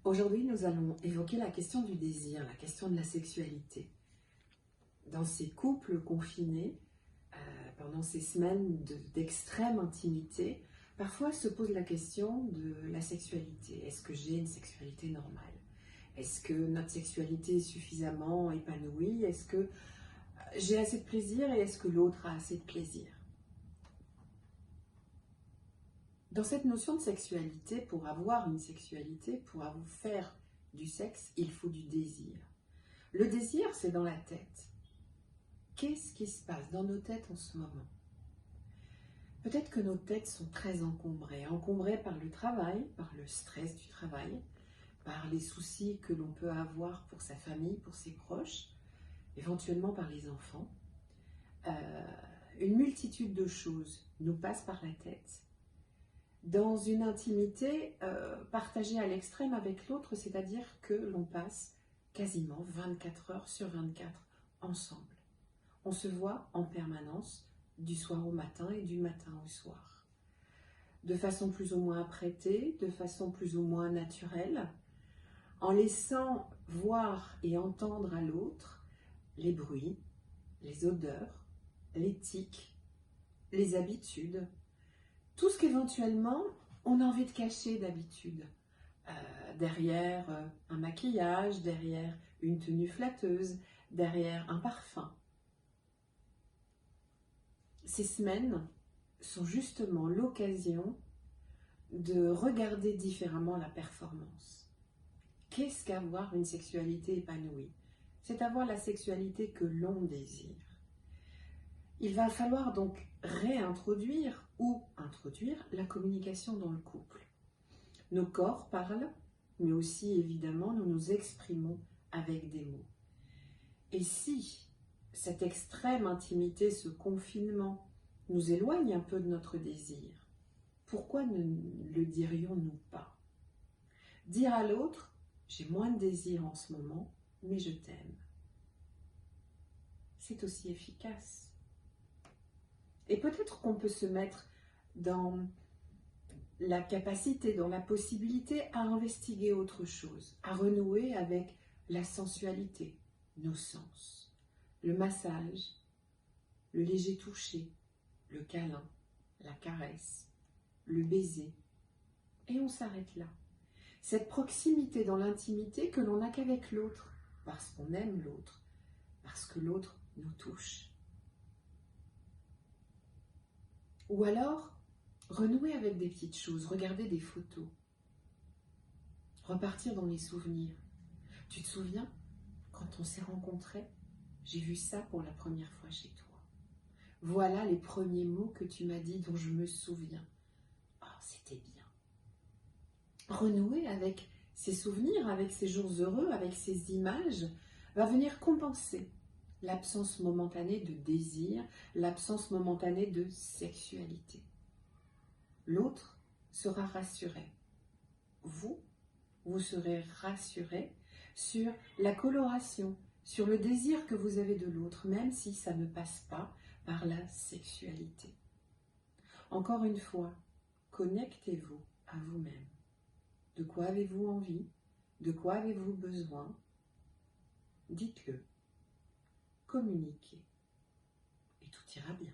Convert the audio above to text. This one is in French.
Aujourd'hui, nous allons évoquer la question du désir, la question de la sexualité. Dans ces couples confinés, pendant ces semaines d'extrême intimité, parfois se pose la question de la sexualité. Est-ce que j'ai une sexualité normale? Est-ce que notre sexualité est suffisamment épanouie? Est-ce que j'ai assez de plaisir et est-ce que l'autre a assez de plaisir? Dans cette notion de sexualité, pour avoir une sexualité, pour faire du sexe, il faut du désir. Le désir, c'est dans la tête. Qu'est-ce qui se passe dans nos têtes en ce moment? Peut-être que nos têtes sont très encombrées par le travail, par le stress du travail, par les soucis que l'on peut avoir pour sa famille, pour ses proches, éventuellement par les enfants. Une multitude de choses nous passent par la tête. Dans une intimité partagée à l'extrême avec l'autre, c'est-à-dire que l'on passe quasiment 24 heures sur 24 ensemble. On se voit en permanence, du soir au matin et du matin au soir. De façon plus ou moins apprêtée, de façon plus ou moins naturelle, en laissant voir et entendre à l'autre les bruits, les odeurs, les tics, les habitudes, tout ce qu'éventuellement on a envie de cacher d'habitude. Derrière un maquillage, derrière une tenue flatteuse, derrière un parfum. Ces semaines sont justement l'occasion de regarder différemment la performance. Qu'est-ce qu'avoir une sexualité épanouie? C'est avoir la sexualité que l'on désire. Il va falloir donc réintroduire ou introduire la communication dans le couple. Nos corps parlent, mais aussi évidemment nous nous exprimons avec des mots. Et si cette extrême intimité, ce confinement, nous éloigne un peu de notre désir, pourquoi ne le dirions-nous pas? Dire à l'autre, j'ai moins de désir en ce moment, mais je t'aime. C'est aussi efficace. Et peut-être qu'on peut se mettre dans la capacité, dans la possibilité à investiguer autre chose, à renouer avec la sensualité, nos sens. Le massage, le léger toucher, le câlin, la caresse, le baiser. Et on s'arrête là. Cette proximité dans l'intimité que l'on n'a qu'avec l'autre, parce qu'on aime l'autre, parce que l'autre nous touche. Ou alors, renouer avec des petites choses, regarder des photos, repartir dans les souvenirs. Tu te souviens, quand on s'est rencontrés, j'ai vu ça pour la première fois chez toi. Voilà les premiers mots que tu m'as dit dont je me souviens. Oh, c'était bien. Renouer avec ces souvenirs, avec ces jours heureux, avec ces images, va venir compenser l'absence momentanée de désir, l'absence momentanée de sexualité. L'autre sera rassuré. Vous serez rassuré sur la coloration, sur le désir que vous avez de l'autre, même si ça ne passe pas par la sexualité. Encore une fois, connectez-vous à vous-même. De quoi avez-vous envie? De quoi avez-vous besoin? Dites-le. Communiquez. Et tout ira bien.